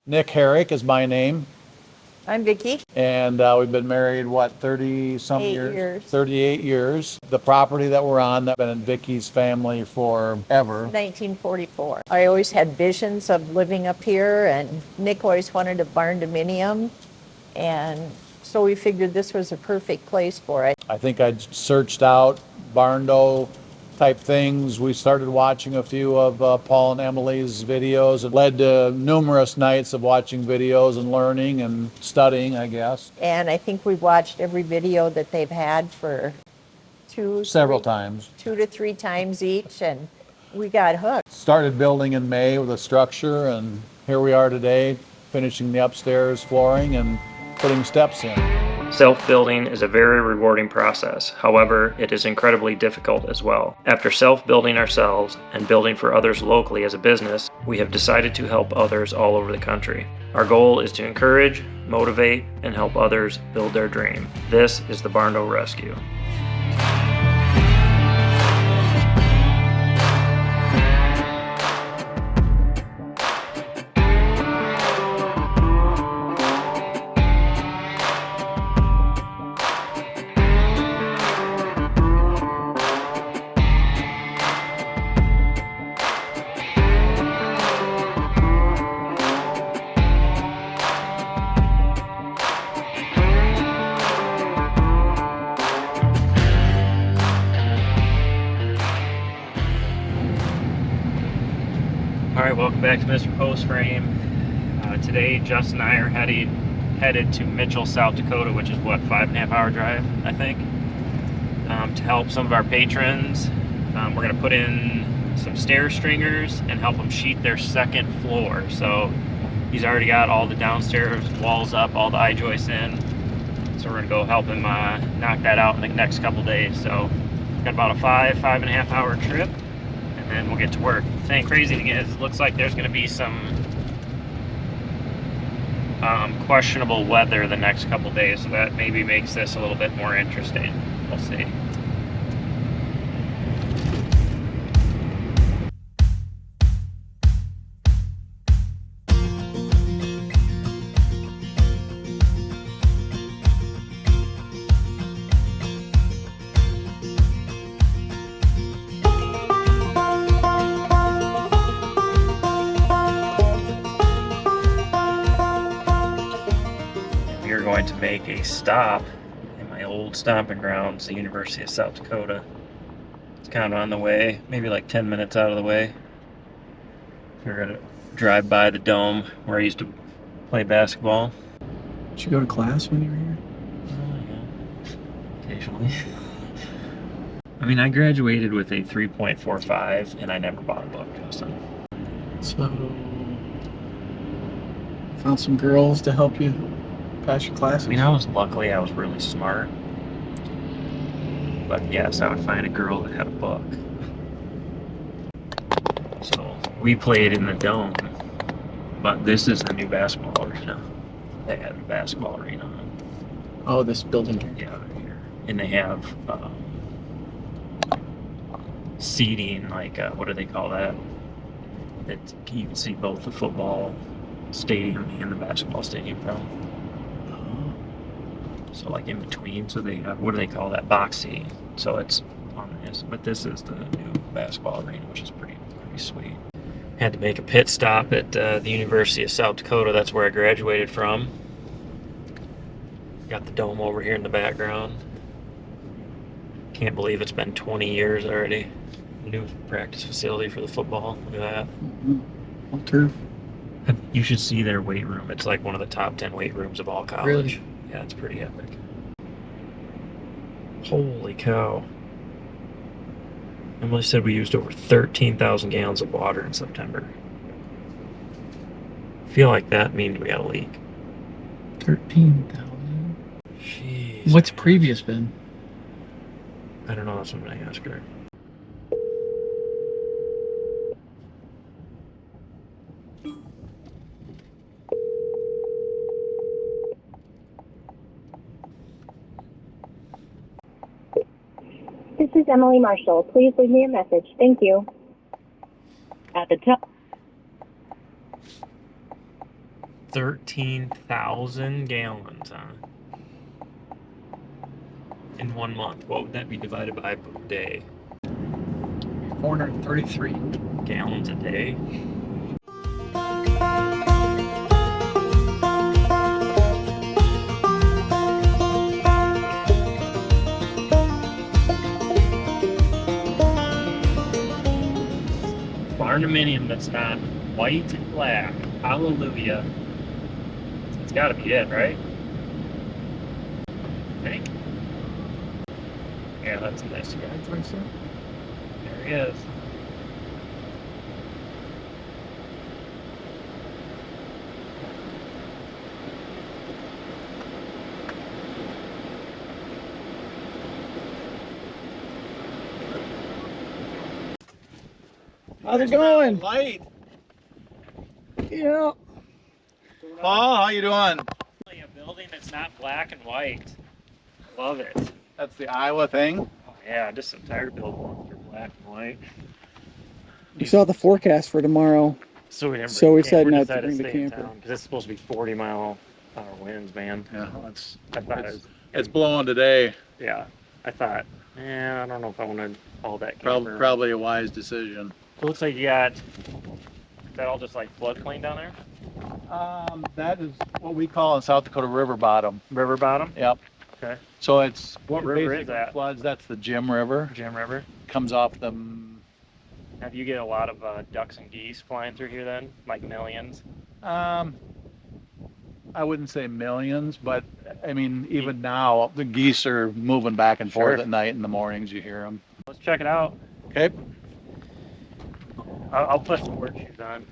Nick Herrick is my name. I'm Vicky. And we've been married, what, 30-some years? 8 years. 38 years. The property that we're on, that's been in Vicky's family forever. 1944. I always had visions of living up here, and Nick always wanted a Barndominium, and so we figured this was a perfect place for it. I think I'd searched out Barndo type things. We started watching a few of Paul and Emily's videos. It led to numerous nights of watching videos and learning and studying, I guess. And I think we watched every video that they've had for several times. 2 to 3 times each, and we got hooked. Started building in May with a structure, and here we are today, finishing the upstairs flooring and putting steps in. Self-building is a very rewarding process. However, it is incredibly difficult as well. After self-building ourselves and building for others locally as a business, we have decided to help others all over the country. Our goal is to encourage, motivate, and help others build their dream. This is the Barndo Rescue. Alright, welcome back to Mr. Post Frame. Today, Justin and I are headed to Mitchell, South Dakota, which is what, 5.5 hour drive, I think, to help some of our patrons. We're going to put in some stair stringers and help them sheet their second floor. So he's already got all the downstairs walls up, all the I-joists in. So we're going to go help him knock that out in the next couple days. So got about a 5.5 hour trip. And then we'll get to work. The thing crazy thing is, it looks like there's going to be some questionable weather the next couple days, so that maybe makes this a little bit more interesting. We'll see. Going to make a stop in my old stomping grounds, the University of South Dakota. It's kind of on the way, maybe like 10 minutes out of the way. We're going to drive by the dome where I used to play basketball. Did you go to class when you were here? Oh, yeah. Occasionally. I mean, I graduated with a 3.45 and I never bought a book, Justin. So, found some girls to help you pass your classes? I mean, I was really smart. But yes, I would find a girl that had a book. So we played in the dome, but this is the new basketball arena. They had a basketball arena. Oh, this building here. Yeah, right here. And they have seating, like what do they call that? That you can see both the football stadium and the basketball stadium from. So like in between, so they have, what do they call that, box seating. So it's on this, but this is the new basketball arena, which is pretty sweet. Had to make a pit stop at the University of South Dakota. That's where I graduated from. Got the dome over here in the background. Can't believe it's been 20 years already. New practice facility for the football. Look at that. All turf. You should see their weight room. It's like one of the top 10 weight rooms of all college. Really? Yeah, it's pretty epic. Holy cow. Emily said we used over 13,000 gallons of water in September. I feel like that means we got a leak. 13,000? Jeez. What's previous been? I don't know, that's what I'm going to ask her. This is Emily Marshall. Please leave me a message. Thank you. At the top. 13,000 gallons, huh? In 1 month. What would that be divided by per day? 433. Gallons a day? Barndominium that's not white and black. Hallelujah. It's gotta be it, right? I think. Yeah, that's a nice guy. There he is. How's it going? Light. Yeah. Paul, how you doing? A building that's not black and white. Love it. That's the Iowa thing. Oh, yeah, just I'm tired of building ones that are black and white. We saw the forecast for tomorrow. So we didn't So we decided decided not to bring the stay in camper. town, because it's supposed to be 40-mile-hour winds, man. Yeah, I thought it was, it's blowing today. yeah. I thought, I don't know if I want to haul that camper. Probably a wise decision. So it looks like you got, is that all just like floodplain down there? That is what we call in South Dakota river bottom. River bottom? Yep. Okay. So it's What river is basically that? floods. That's the Jim River. Jim River? Comes off the. Have you get a lot of ducks and geese flying through here then? Like millions? I wouldn't say millions, but I mean even now the geese are moving back and forth Sure. at night. In the mornings you hear them. Let's check it out. Okay. I'll put some work shoes on.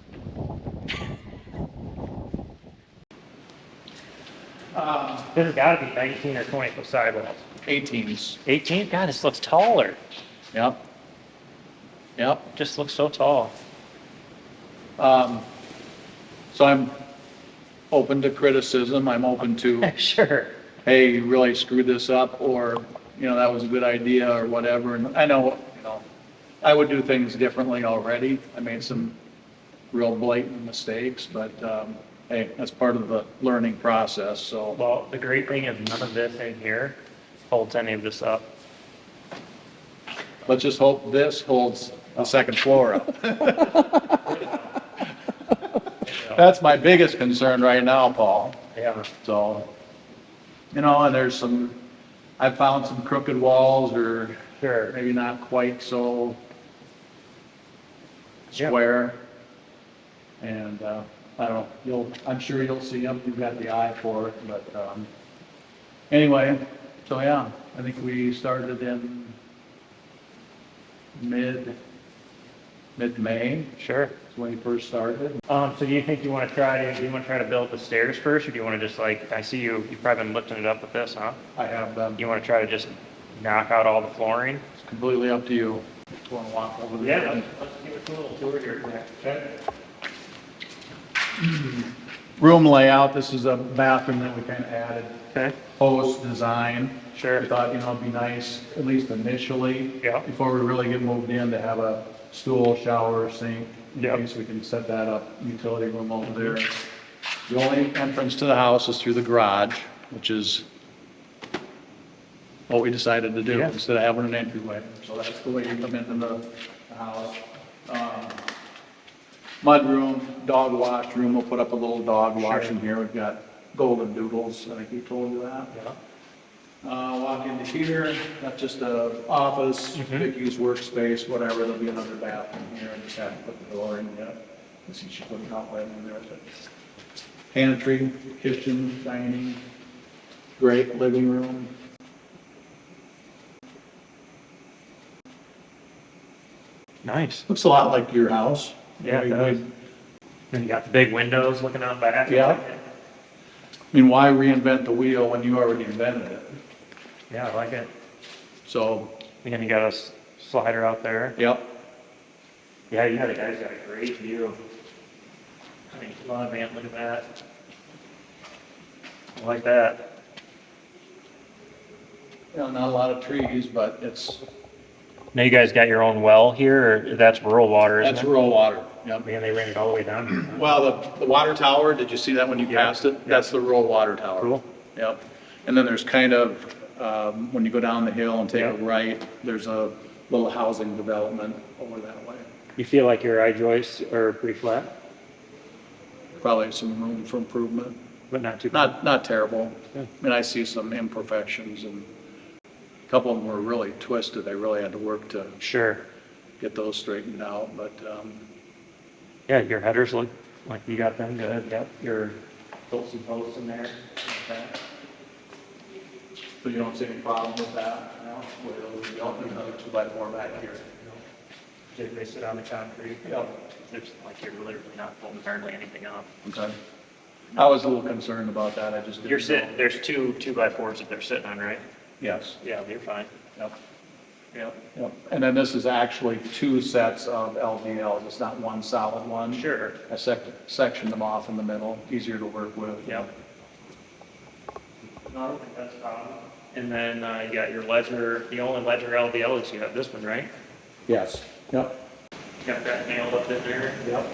This has got to be 19 or 20 foot sidewalls. 18s. 18? God, this looks taller. Yep. Yep. Just looks so tall. So I'm open to criticism. I'm open to, Sure. hey, you really screwed this up, or, that was a good idea, or whatever. And I know, I would do things differently already. I made some real blatant mistakes, but, hey, that's part of the learning process, so. Well, the great thing is none of this in here holds any of this up. Let's just hope this holds the second floor up. That's my biggest concern right now, Paul. Yeah. So, and I've found some crooked walls, or Sure. maybe not quite so Yeah. square. And, I don't know, I'm sure you'll see them, you've got the eye for it, but, anyway, so yeah, I think we started in mid-May, Sure. is when we first started. So do you think you want to try to build the stairs first, or do you want to just I see you've probably been lifting it up with this, huh? I have them, You want to try to just knock out all the flooring? it's completely up to you. If you want to walk over there. Let's give us a little tour here. Okay. Room layout, this is a bathroom that we kind of added Okay. post design. Sure. We thought, it'd be nice, at least initially. Yeah. Before we really get moved in, to have a stool, shower, sink. Yep. In case we can set that up, utility room over there. The only entrance to the house is through the garage, which is what we decided to do, Yeah. instead of having an entryway. So that's the way you come into the house. Mudroom, dog wash room, we'll put up a little dog wash in here. We've got golden doodles, I think he told you that. Yeah. Walk into here, that's just a office, Mhm. Vicky's workspace, whatever, there'll be another bathroom here, I just haven't put the door in yet. Let's see, she put an outlet in there. Pantry, kitchen, dining, great living room. Nice. Looks a lot like your house. Yeah, it does. And you got the big windows looking out back. Yeah. I mean, why reinvent the wheel when you already invented it? Yeah, I like it. So, And then you got a slider out there. yep, Yeah, you got a guy's got a great view. I mean, come on, man, look at that. I like that. not a lot of trees, but it's, Now you guys got your own well here, or that's rural water, isn't that's it? rural water. Yep. Man, they ran it all the way down. Well, the water tower, did you see that when you Yeah. passed it? That's the rural water tower. Cool. Yep. And then there's kind of, when you go down the hill and take a Yep. right, there's a little housing development over that way. You feel like your eye joists are pretty flat, Probably some room for improvement. but not too. Not terrible. Yeah. I mean, I see some imperfections and a couple of them were really twisted. I really had to work to Sure. get those straightened out, but, Yeah, your headers look like you got them good. Yep. Your built some posts in there. Like that. so you don't see any problem with that? No? Well, you don't need another 2x4 back here. Did they sit on the concrete? Yep. There's like you're literally not pulling hardly anything up. Okay. I was a little concerned about that. I just didn't You're know. sitting, there's two 2x4s that they're sitting on, right? Yes. Yeah, you're fine. Yep. Yep. Yep. And then this is actually two sets of LVLs. It's not one solid one. Sure. I sectioned them off in the middle, easier to work with. Yep. No, I don't think that's a problem. And then you got your ledger, the only ledger LVL is you have this one, right? Yes. Yep. Got that nailed up in there. Yep.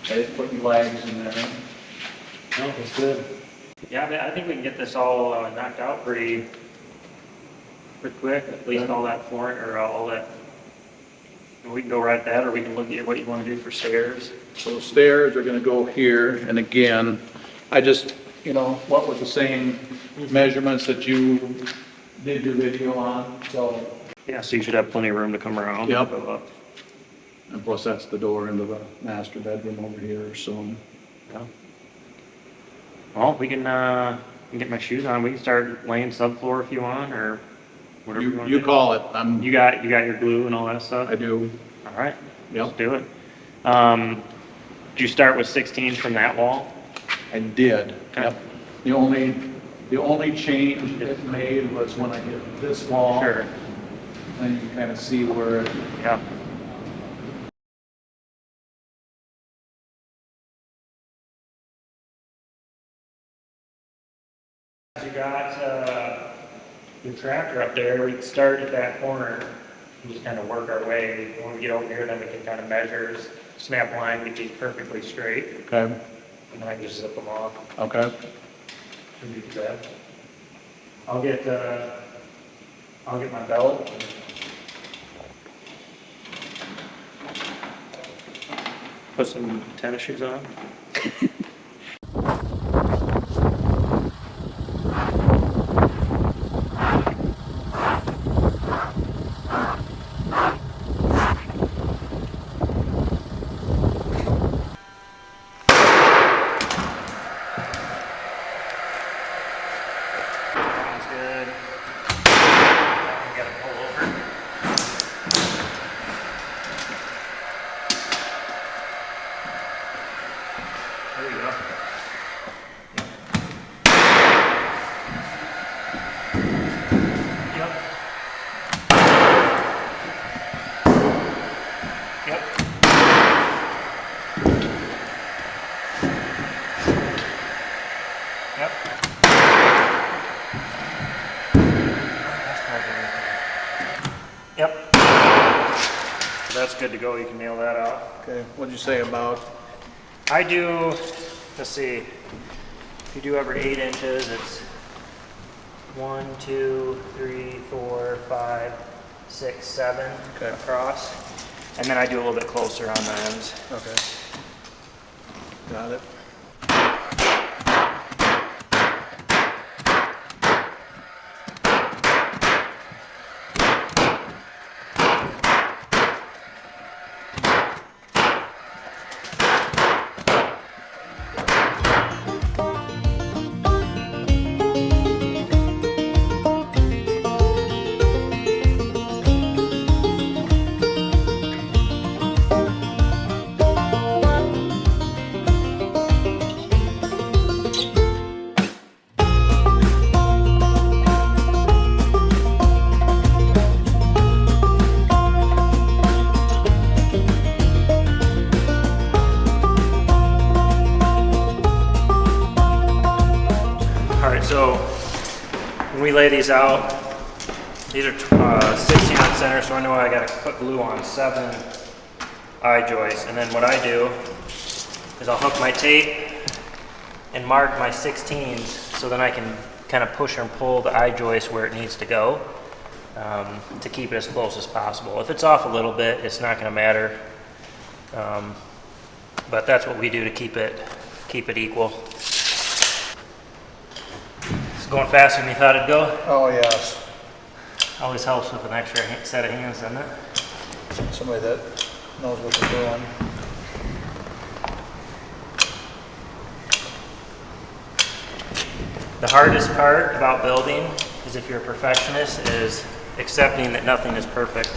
I didn't put any lags in there. No, it's good. Yeah, I think we can get this all knocked out pretty quick, at least all that flooring, or all that. We can go right at that, or we can look at what you want to do for stairs. So stairs are gonna go here, and again, I just, what was the same measurements that you did your video on, so. Yeah, so you should have plenty of room to come around. Yep. Go up. And plus, that's the door into the master bedroom over here, so. Yeah. Well, we can get my shoes on. We can start laying subfloor if you want, or whatever you want to You do. call it, You got your glue and all that stuff? I do. All right, Yep. let's do it. Did you start with 16 from that wall? I did. Okay. Yep. The only change it made was when I hit this wall. Sure. And you can kind of see where it, Yeah. You got your tractor up there. We can start at that corner and just kind of work our way. When we get over here, then we can kind of measure, snap line, get these perfectly straight, okay, and then I can just zip them off. okay. Shouldn't be too bad. I'll get my belt. Put some tennis shoes on. Sounds good. We gotta pull over. There we go. Yep. Yep. Yep. Yep. That's good to go. You can nail that out. Okay, what'd you say about, I do, let's see, if you do every 8 inches, it's 1, 2, 3, 4, 5, 6, 7 Okay. across. And then I do a little bit closer on the ends. okay. Got it. All right, so when we lay these out, These are 16 on center, so I know I gotta put glue on 7 eye joists. And then what I do is I'll hook my tape and mark my 16s so then I can kind of push and pull the eye joist where it needs to go to keep it as close as possible. If it's off a little bit, it's not gonna matter. But that's what we do to keep it equal. It's going faster than you thought it'd go. Oh, yes. Always helps with an extra set of hands, doesn't it? Somebody that knows what they're doing. The hardest part about building is, if you're a perfectionist, is accepting that nothing is perfect.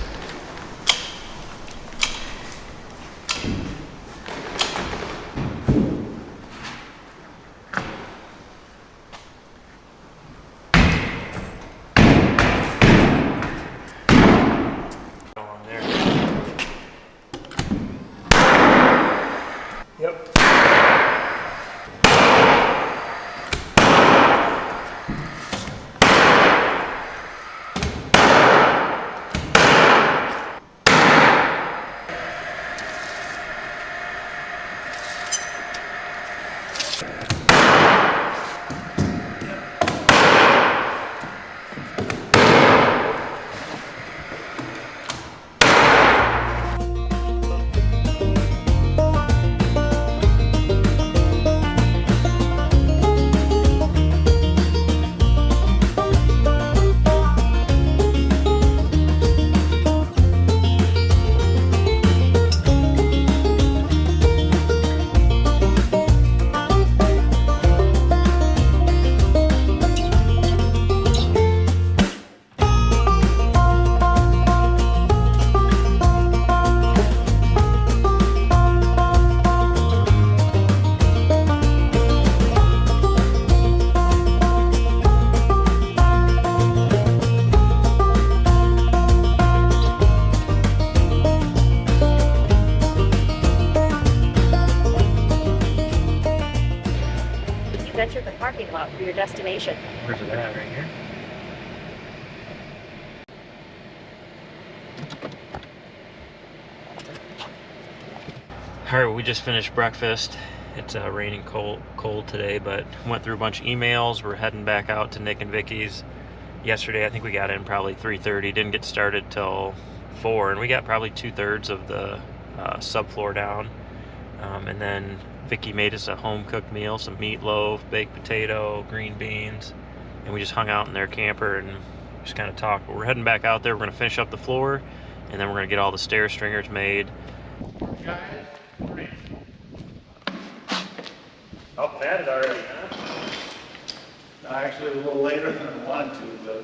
Yep. Entered the parking lot for your destination. Where's it at? Right here? Alright, we just finished breakfast. It's raining cold today, but went through a bunch of emails. We're heading back out to Nick and Vicky's. Yesterday, I think we got in probably 3:30. Didn't get started till 4, and we got probably 2/3 of the subfloor down. And then Vicky made us a home-cooked meal, some meatloaf, baked potato, green beans, and we just hung out in their camper and just kind of talked. But we're heading back out there. We're going to finish up the floor, and then we're going to get all the stair stringers made. Oh, padded already, huh? Actually, a little later than I wanted to, but...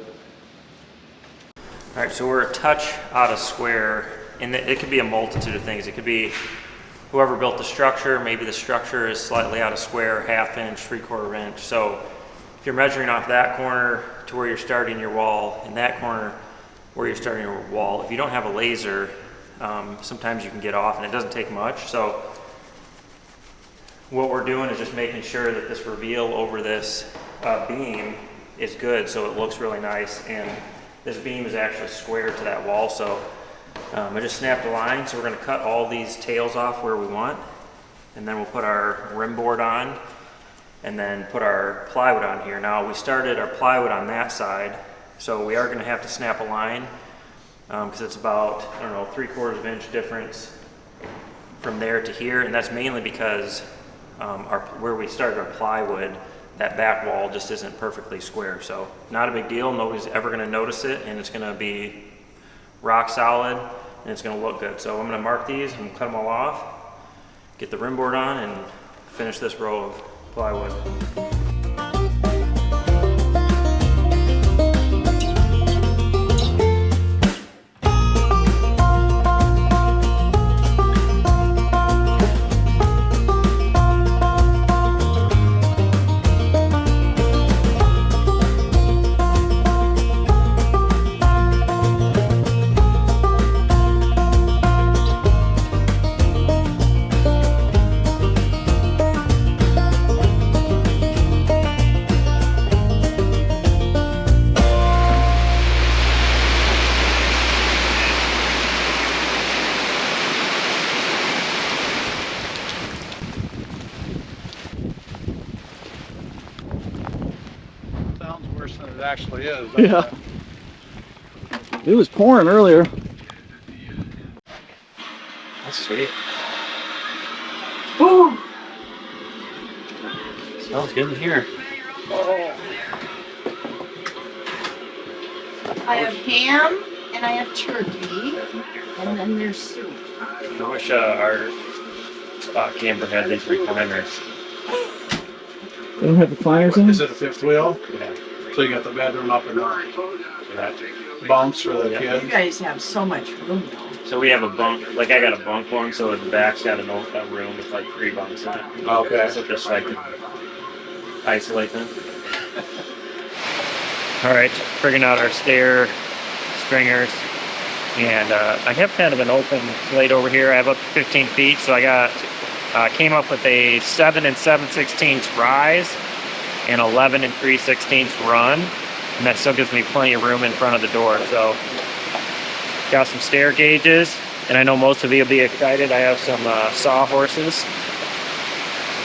All right, so we're a touch out of square, and it could be a multitude of things. It could be whoever built the structure, maybe the structure is slightly out of square, 1/2 inch, 3/4 inch. So if you're measuring off that corner to where you're starting your wall, and that corner where you're starting your wall, if you don't have a laser, sometimes you can get off, and it doesn't take much. So what we're doing is just making sure that this reveal over this beam is good, so it looks really nice. And this beam is actually square to that wall, so I just snapped a line. So we're going to cut all these tails off where we want, and then we'll put our rim board on, and then put our plywood on here. Now, we started our plywood on that side, so we are going to have to snap a line because it's about, I don't know, 3/4 inch difference from there to here, and that's mainly because where we started our plywood, that back wall just isn't perfectly square. So not a big deal. Nobody's ever going to notice it, and it's going to be rock solid, and it's going to look good. So I'm going to mark these and cut them all off, get the rim board on, and finish this row of plywood. It actually is. Yeah. It was pouring earlier. That's sweet. Woo! Smells good in here. I have ham and I have turkey, and then there's soup. I wish our camper had these recliners. They don't have recliners in Is it? it a fifth wheel? Yeah. So you got the bedroom up and down. Yeah. Bunks for the Yeah. You kids. guys have so much room though. So we have a bunk, like I got a bunk one, so the back's got a room with like 3 bunks in it. Okay. So just so I can isolate them. All right, figuring out our stair stringers. And I have kind of an open slate over here. I have up to 15 feet, so I came up with a 7 7/16 rise and 11 3/16 run. And that still gives me plenty of room in front of the door. So got some stair gauges, and I know most of you will be excited. I have some sawhorses.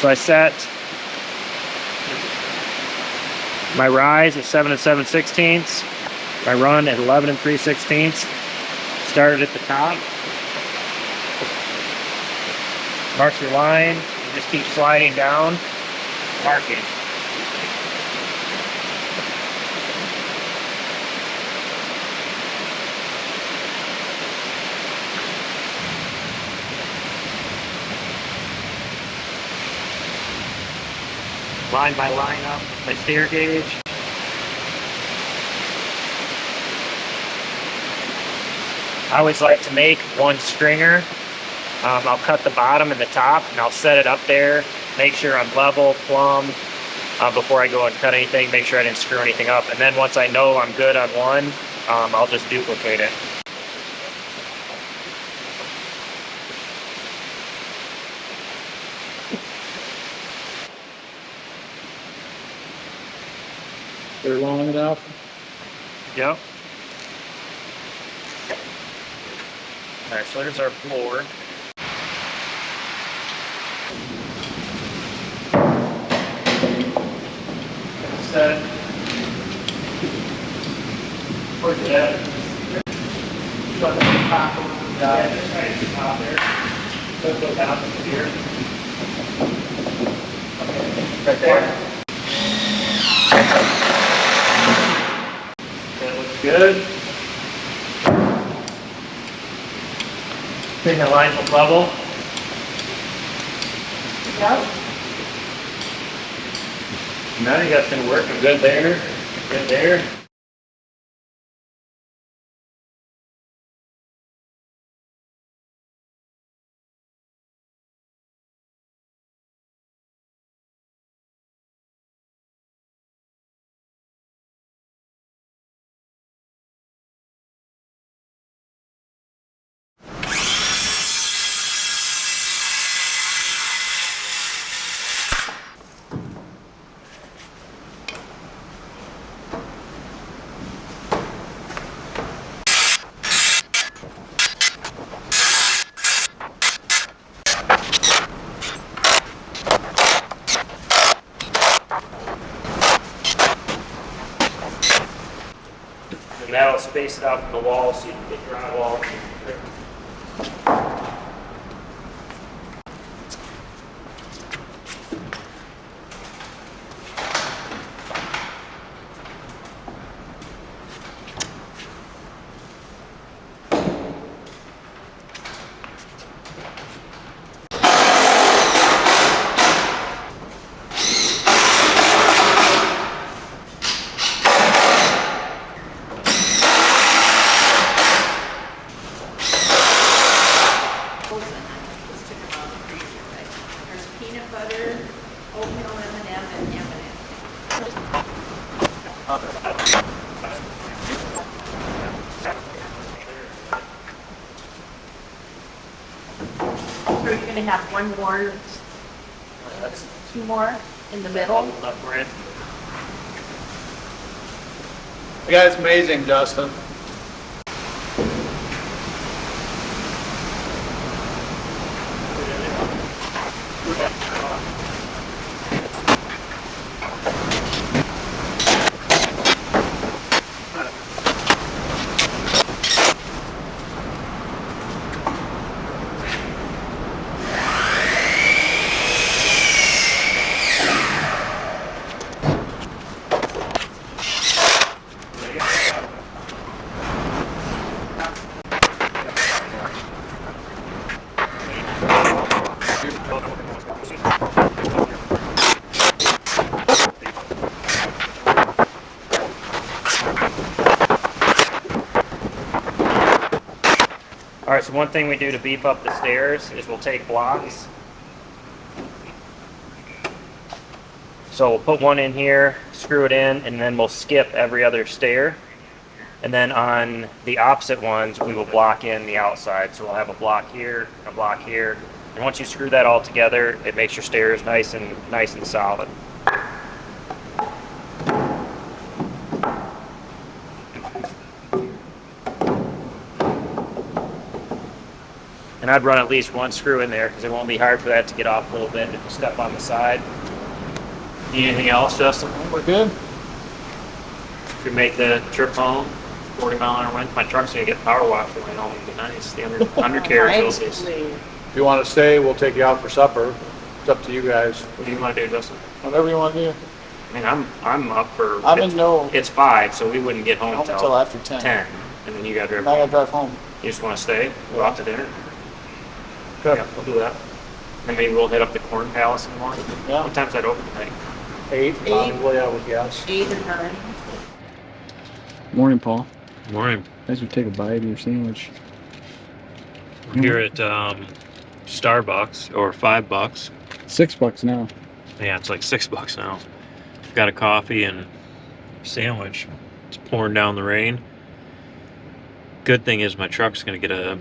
So I set my rise at 7 7/16, my run at 11 3/16. Started at the top. Mark your line, and just keep sliding down, marking. Line by line up my stair gauge. I always like to make one stringer. I'll cut the bottom and the top, and I'll set it up there, make sure I'm level, plumb, before I go and cut anything, make sure I didn't screw anything up. And then once I know I'm good on one, I'll just duplicate it. They're long enough. Yep. All right, so there's our floor. Set. Where's it at? Got the top over the top. Yeah, just right at the top there. Let's go down to here. Okay, right there. That looks good. Think the lines will level. Yep. Now you guys can work. I'm good there. Good there. And that'll space it out from the wall so you can get drywall. Just took them out of the freezer, right? There's peanut butter, oatmeal M&M, and M&M. So you're gonna have one more, That's 2 more in the middle? enough for it. The guy's amazing, Justin. right, so one thing we do to beef up the stairs is we'll take blocks. So we'll put one in here, screw it in, and then we'll skip every other stair. And then on the opposite ones, we will block in the outside. So we'll have a block here, a block here. And once you screw that all together, it makes your stairs nice and solid. And I'd run at least one screw in there because it won't be hard for that to get off a little bit if you step on the side. Need anything else, Justin? We're good. If we make the trip home, 40-mile-an-hour wind, my truck's gonna get power washed away and all be nice. The undercarriage will be. If you want to stay, we'll take you out for supper. It's up to you guys. What do you want to do, Justin? Whatever you want to do. I mean, I'm up for. I'm in no. It's 5, so we wouldn't get home Home till until after 10. 10, and then you gotta drive I gotta home. drive home. You just want to stay? Go out to dinner? Good. Yeah, we'll do that. And maybe we'll hit up the Corn Palace in the morning. Yeah. What time's that open tonight? 8, probably, I would guess. 8 or 9. Morning, Paul. Morning. Guys would take a bite of your sandwich. We're here at Starbucks, or $5. $6 now. Yeah, it's like $6 now. Got a coffee and a sandwich. It's pouring down the rain. Good thing is my truck's gonna get a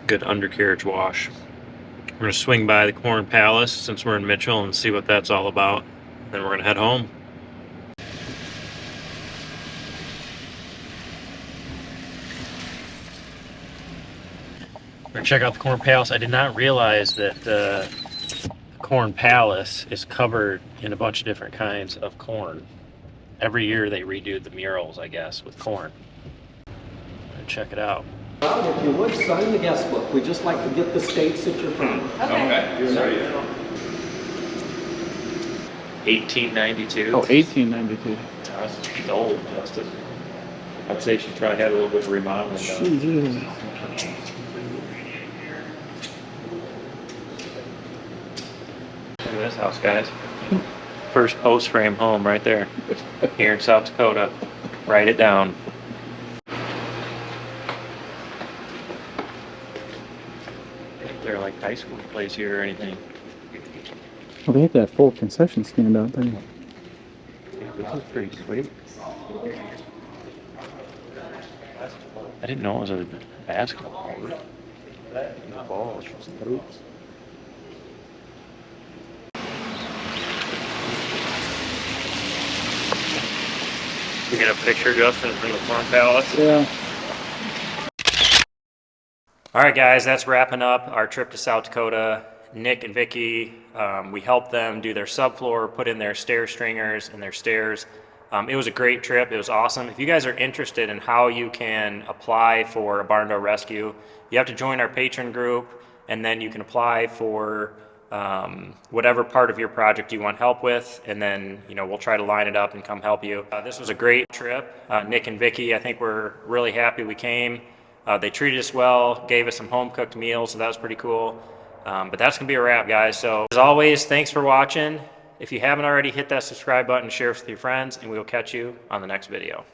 good undercarriage wash. We're gonna swing by the Corn Palace since we're in Mitchell and see what that's all about. Then we're gonna head home. We're gonna check out the Corn Palace. I did not realize that the Corn Palace is covered in a bunch of different kinds of corn. Every year they redo the murals, I guess, with corn. Check it out. If you would, sign the guest book. We just like to get the states that you're from. Okay. 1892. Oh, 1892. She's old, Justin. I'd say she probably had a little bit of remodeling done. Jesus. Look at this house, guys. First post frame home right there. Here in South Dakota. Write it down. They're like high school plays here or anything. Well, they have that full concession stand out there. This is pretty sweet. I didn't know it was a basketball court. Balls, hoops. You get a picture, Justin, from the Corn Palace? Yeah. All right, guys, that's wrapping up our trip to South Dakota. Nick and Vicky, we helped them do their subfloor, put in their stair stringers and their stairs. It was a great trip. It was awesome. If you guys are interested in how you can apply for a Barndo Rescue, you have to join our patron group, and then you can apply for whatever part of your project you want help with, and then we'll try to line it up and come help you. This was a great trip. Nick and Vicky, I think we're really happy we came. They treated us well, gave us some home-cooked meals, so that was pretty cool. But that's going to be a wrap, guys. So as always, thanks for watching. If you haven't already, hit that subscribe button, share it with your friends, and we will catch you on the next video.